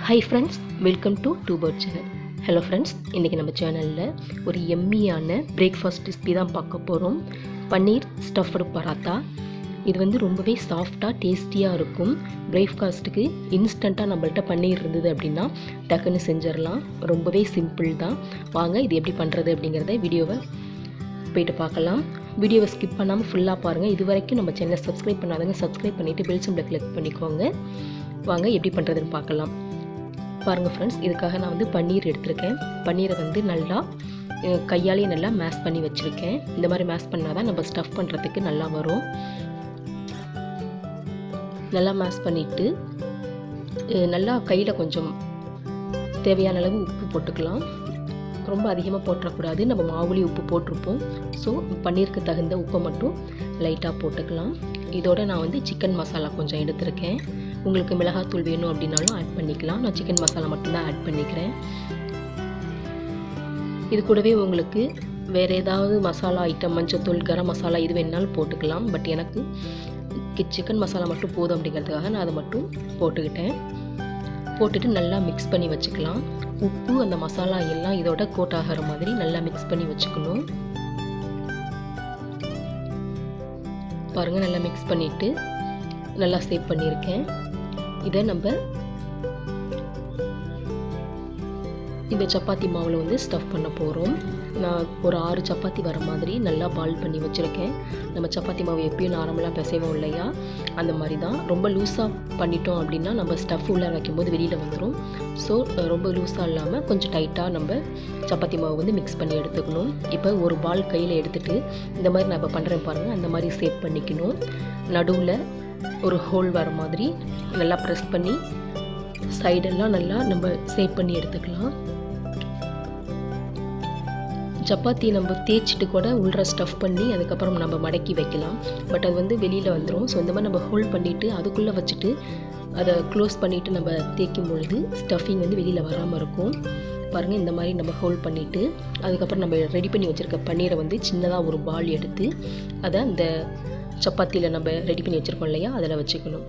Hi friends, welcome to Two Bird channel. Hello friends, இன்றைக்கி நம்ம சேனலில் ஒரு எம்மியான பிரேக்ஃபாஸ்ட் ரெசிபி தான் பார்க்க போகிறோம். பன்னீர் ஸ்டஃப்டு பராத்தா. இது வந்து ரொம்பவே சாஃப்டாக டேஸ்டியாக இருக்கும். பிரேக்ஃபாஸ்ட்டுக்கு இன்ஸ்டண்ட்டாக நம்மள்ட்ட பன்னீர் இருந்தது அப்படின்னா டக்குன்னு செஞ்சிடலாம். ரொம்பவே சிம்பிள் தான். வாங்க இது எப்படி பண்ணுறது அப்படிங்கிறத வீடியோவை போய்ட்டு பார்க்கலாம். வீடியோவை ஸ்கிப் பண்ணாமல் ஃபுல்லாக பாருங்கள். இது வரைக்கும் நம்ம சேனலை சப்ஸ்கிரைப் பண்ணாதவங்க சப்ஸ்கிரைப் பண்ணிவிட்டு பெல் சிம்பலை கிளிக் பண்ணிக்கோங்க. வாங்க எப்படி பண்ணுறதுன்னு பார்க்கலாம். பாருங்கள் ஃப்ரெண்ட்ஸ், இதுக்காக நான் வந்து பன்னீர் எடுத்திருக்கேன். பன்னீரை வந்து நல்லா கையாலேயே நல்லா மேஷ் பண்ணி வச்சுருக்கேன். இந்த மாதிரி மேஷ் பண்ணால் தான் நம்ம ஸ்டஃப் பண்ணுறதுக்கு நல்லா வரும். நல்லா மேஷ் பண்ணிவிட்டு நல்லா கையில் கொஞ்சம் தேவையான அளவு உப்பு போட்டுக்கலாம். ரொம்ப அதிகமாக போட்டுறக்கூடாது, நம்ம மாவுலேயே உப்பு போட்டிருப்போம். ஸோ பன்னீருக்கு தகுந்த உப்பை மட்டும் லைட்டாக போட்டுக்கலாம். இதோடு நான் வந்து சிக்கன் மசாலா கொஞ்சம் எடுத்திருக்கேன். உங்களுக்கு மிளகாத்தூள் வேணும் அப்படின்னாலும் ஆட் பண்ணிக்கலாம். நான் சிக்கன் மசாலா மட்டும்தான் ஆட் பண்ணிக்கிறேன். இது கூடவே உங்களுக்கு வேறு ஏதாவது மசாலா ஐட்டம், மஞ்சத்தூள், கரம் மசாலா இது வேணாலும் போட்டுக்கலாம். பட் எனக்கு சிக்கன் மசாலா மட்டும் போதும் அப்படிங்கிறதுக்காக நான் அதை மட்டும் போட்டுக்கிட்டேன். போட்டுட்டு நல்லா மிக்ஸ் பண்ணி வச்சுக்கலாம். உப்பு அந்த மசாலா எல்லாம் இதோட கோட் ஆகிற மாதிரி நல்லா மிக்ஸ் பண்ணி வச்சுக்கணும். பாருங்கள், நல்லா மிக்ஸ் பண்ணிவிட்டு நல்லா சேவ் பண்ணியிருக்கேன். இதை நம்ம இந்த சப்பாத்தி மாவில் வந்து ஸ்டஃப் பண்ண போகிறோம். நான் ஒரு 6 சப்பாத்தி வர மாதிரி நல்லா பால் பண்ணி வச்சுருக்கேன். நம்ம சப்பாத்தி மாவு எப்பயும் நார்மலாக பிசைவோம் இல்லையா, அந்த மாதிரி தான். ரொம்ப லூஸாக பண்ணிட்டோம் அப்படின்னா நம்ம ஸ்டஃப் உள்ளே வைக்கும்போது வெளியில் வந்துடும். ஸோ ரொம்ப லூஸாக இல்லாமல் கொஞ்சம் டைட்டாக நம்ம சப்பாத்தி மாவு வந்து மிக்ஸ் பண்ணி எடுத்துக்கணும். இப்போ ஒரு பால் கையில் எடுத்துகிட்டு இந்த மாதிரி நான் இப்போ பண்ணுறேன் பாருங்கள், அந்த மாதிரி சேவ் பண்ணிக்கணும். நடுவில் ஒரு ஹோல் வர மாதிரி நல்லா ப்ரெஸ் பண்ணி சைடெல்லாம் நல்லா நம்ம சேவ் பண்ணி எடுத்துக்கலாம். சப்பாத்தி நம்ம தேய்ச்சிட்டு கூட உள்ள ஸ்டஃப் பண்ணி அதுக்கப்புறம் நம்ம மடக்கி வைக்கலாம். பட் அது வந்து வெளியில் வந்துடும். ஸோ இந்த மாதிரி நம்ம ஹோல்ட் பண்ணிவிட்டு அதுக்குள்ளே வச்சுட்டு அதை க்ளோஸ் பண்ணிவிட்டு நம்ம தேய்க்கும் பொழுது ஸ்டஃபிங் வந்து வெளியில் வராமல் இருக்கும். பாருங்கள், இந்த மாதிரி நம்ம ஹோல்ட் பண்ணிவிட்டு அதுக்கப்புறம் நம்ம ரெடி பண்ணி வச்சுருக்க பன்னீரை வந்து சின்னதாக ஒரு பால் எடுத்து அதை அந்த சப்பாத்தியில் நம்ம ரெடி பண்ணி வச்சுருக்கோம் இல்லையா, அதில் வச்சுக்கணும்.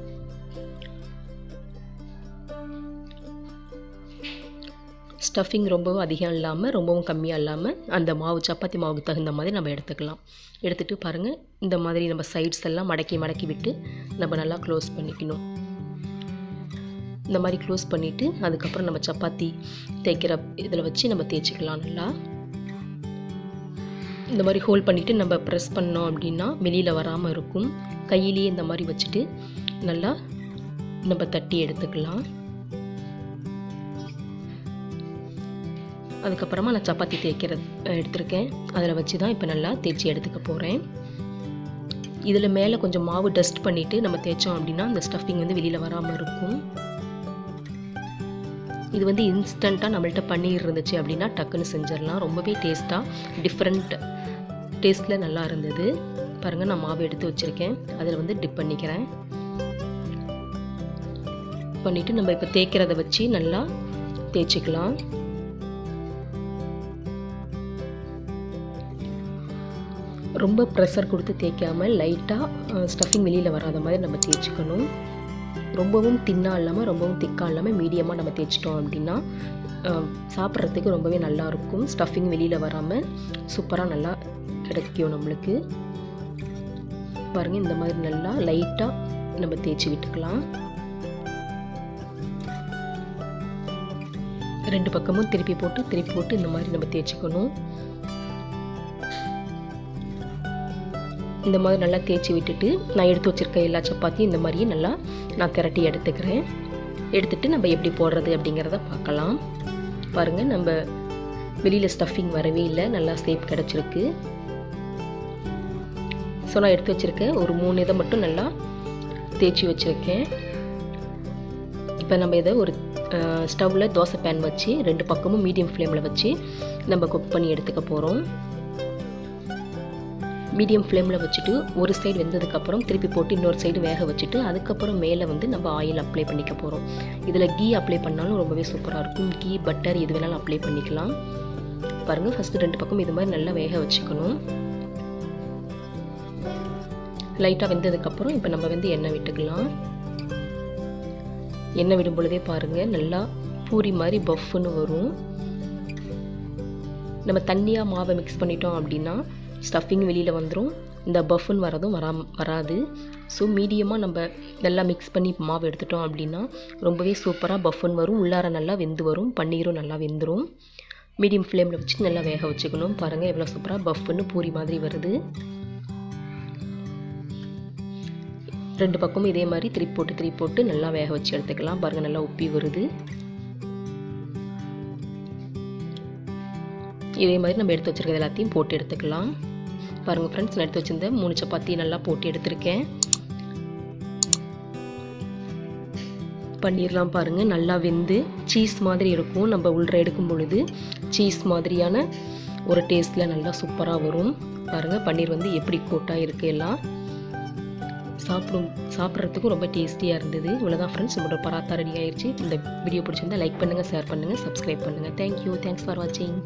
ஸ்டஃபிங் ரொம்பவும் அதிகம் இல்லாமல் ரொம்பவும் கம்மியாக இல்லாமல் அந்த மாவு சப்பாத்தி மாவுக்கு தகுந்த மாதிரி நம்ம எடுத்துக்கலாம். எடுத்துகிட்டு பாருங்கள், இந்த மாதிரி நம்ம சைட்ஸ் எல்லாம் மடக்கி விட்டு நம்ம நல்லா க்ளோஸ் பண்ணிக்கணும். இந்த மாதிரி க்ளோஸ் பண்ணிவிட்டு அதுக்கப்புறம் நம்ம சப்பாத்தி தேய்க்கிற இதில் வச்சு நம்ம தேய்ச்சிக்கலாம். நல்லா இந்த மாதிரி ஹோல்ட் பண்ணிவிட்டு நம்ம ப்ரெஸ் பண்ணோம் அப்படின்னா வெளியில் வராமல் இருக்கும். கையிலேயே இந்த மாதிரி வச்சுட்டு நல்லா நம்ம தட்டி எடுத்துக்கலாம். அதுக்கப்புறமா நான் சப்பாத்தி எடுத்திருக்கேன். அதில் வச்சு தான் இப்போ நல்லா தேய்ச்சி எடுத்துக்க போகிறேன். இதில் மேலே கொஞ்சம் மாவு டஸ்ட் பண்ணிவிட்டு நம்ம தேய்ச்சோம் அப்படின்னா அந்த ஸ்டஃபிங் வந்து வெளியில் வராமல் இருக்கும். இது வந்து இன்ஸ்டண்ட்டாக நம்மள்ட்ட பன்னீர் இருந்துச்சு அப்படின்னா டக்குன்னு செஞ்சிடலாம். ரொம்பவே டேஸ்ட்டாக டிஃப்ரெண்ட் டேஸ்ட்டில் நல்லா இருந்தது. பாருங்கள், நான் மாவு எடுத்து வச்சுருக்கேன். அதில் வந்து டிப் பண்ணிக்கிறேன். பண்ணிவிட்டு நம்ம இப்போ தேய்க்கிறத வச்சு நல்லா தேய்ச்சிக்கலாம். ரொம்ப ப்ரெஷர் கொடுத்து தேய்க்காமல் லைட்டாக ஸ்டஃபிங் வெளியில் வராத மாதிரி நம்ம தேய்ச்சிக்கணும். ரொம்பவும் தின்னாக இல்லாமல் ரொம்பவும் திக்காக இல்லாமல் மீடியமாக நம்ம தேய்ச்சிட்டோம் அப்படின்னா சாப்பிட்றதுக்கு ரொம்பவே நல்லாயிருக்கும். ஸ்டஃபிங் வெளியில் வராமல் சூப்பராக நல்லா கிடைக்கும் நம்மளுக்கு. பாருங்கள், இந்த மாதிரி நல்லா லைட்டாக நம்ம தேய்ச்சி விட்டுக்கலாம். 2 பக்கமும் திருப்பி போட்டு இந்த மாதிரி நம்ம தேய்ச்சிக்கணும். இந்த மாதிரி நல்லா தேய்ச்சி விட்டுட்டு நான் எடுத்து வச்சுருக்க எல்லா சப்பாத்தியும் இந்த மாதிரியே நல்லா நான் திரட்டி எடுத்துக்கிறேன். எடுத்துகிட்டு நம்ம எப்படி போடுறது அப்படிங்கிறத பார்க்கலாம். பாருங்கள், நம்ம வெளியில் ஸ்டஃபிங் வரவே இல்லை, நல்லா சேஃப் கிடச்சிருக்கு. ஸோ நான் எடுத்து வச்சுருக்கேன் ஒரு 3 இதை மட்டும் நல்லா தேய்ச்சி வச்சுருக்கேன். இப்போ நம்ம இதை ஒரு ஸ்டவ்வில் தோசை பேன் வச்சு 2 பக்கமும் மீடியம் ஃப்ளேமில் வச்சு நம்ம குக் பண்ணி எடுத்துக்க போகிறோம். மீடியம் ஃப்ளேமில் வச்சுட்டு ஒரு சைடு வெந்ததுக்கப்புறம் திருப்பி போட்டு இன்னொரு சைடு வேக வச்சுட்டு அதுக்கப்புறம் மேலே வந்து நம்ம ஆயில் அப்ளை பண்ணிக்க போகிறோம். இதில் கீ அப்ளை பண்ணாலும் ரொம்பவே சூப்பராக இருக்கும். கீ, பட்டர் எது வேணாலும் அப்ளை பண்ணிக்கலாம். பாருங்கள், ஃபஸ்ட்டு 2 பக்கம் இது மாதிரி நல்லா வேக வச்சுக்கணும். லைட்டாக வெந்ததுக்கப்புறம் இப்போ நம்ம வந்து எண்ணெய் விட்டுக்கலாம். எண்ணெய் விடும் பொழுதே பாருங்கள் நல்லா பூரி மாதிரி பஃப்னு வரும். நம்ம தண்ணியாக மாவை மிக்ஸ் பண்ணிட்டோம் அப்படின்னா ஸ்டஃபிங் வெளியில் வந்துடும், இந்த பஃப்னு வரதும் வராது. ஸோ மீடியமாக நம்ம நல்லா மிக்ஸ் பண்ணி மாவு எடுத்துட்டோம் அப்படின்னா ரொம்பவே சூப்பராக பஃப்னு வரும். உள்ளார நல்லா வெந்து வரும், பன்னீரும் நல்லா வெந்துடும். மீடியம் ஃப்ளேமில் வச்சு நல்லா வேக வச்சுக்கணும். பாருங்கள் எவ்வளோ சூப்பராக பஃப்னு பூரி மாதிரி வருது. 2 பக்கமும் இதே மாதிரி திருப்பி போட்டு நல்லா வேக வச்சு எடுத்துக்கலாம். பாருங்கள் நல்லா உப்பி வருது. இதே மாதிரி நம்ம எடுத்து வச்சுருக்கிறது எல்லாத்தையும் போட்டு எடுத்துக்கலாம். பாருங்கள் ஃப்ரெண்ட்ஸ், நான் எடுத்து வச்சுருந்த 3 சப்பாத்தி நல்லா போட்டு எடுத்துருக்கேன். பன்னீர்லாம் பாருங்கள் நல்லா வெந்து சீஸ் மாதிரி இருக்கும். நம்ம உள்ள எடுக்கும் பொழுது சீஸ் மாதிரியான ஒரு டேஸ்ட்டில் நல்லா சூப்பராக வரும். பாருங்கள் பன்னீர் வந்து எப்படி கோட்டாக இருக்குது. எல்லாம் சாப்பிட்றதுக்கும் ரொம்ப டேஸ்டியாக இருந்தது. இவ்வளோதான் ஃப்ரெண்ட்ஸ், நம்மளோட பராத்தா ரெடி ஆயிடுச்சு. இந்த வீடியோ பிடிச்சிருந்தா லைக் பண்ணுங்கள், ஷேர் பண்ணுங்கள், சப்ஸ்கிரைப் பண்ணுங்கள். தேங்க்யூ, தேங்க்ஸ் ஃபார் வாட்சிங்.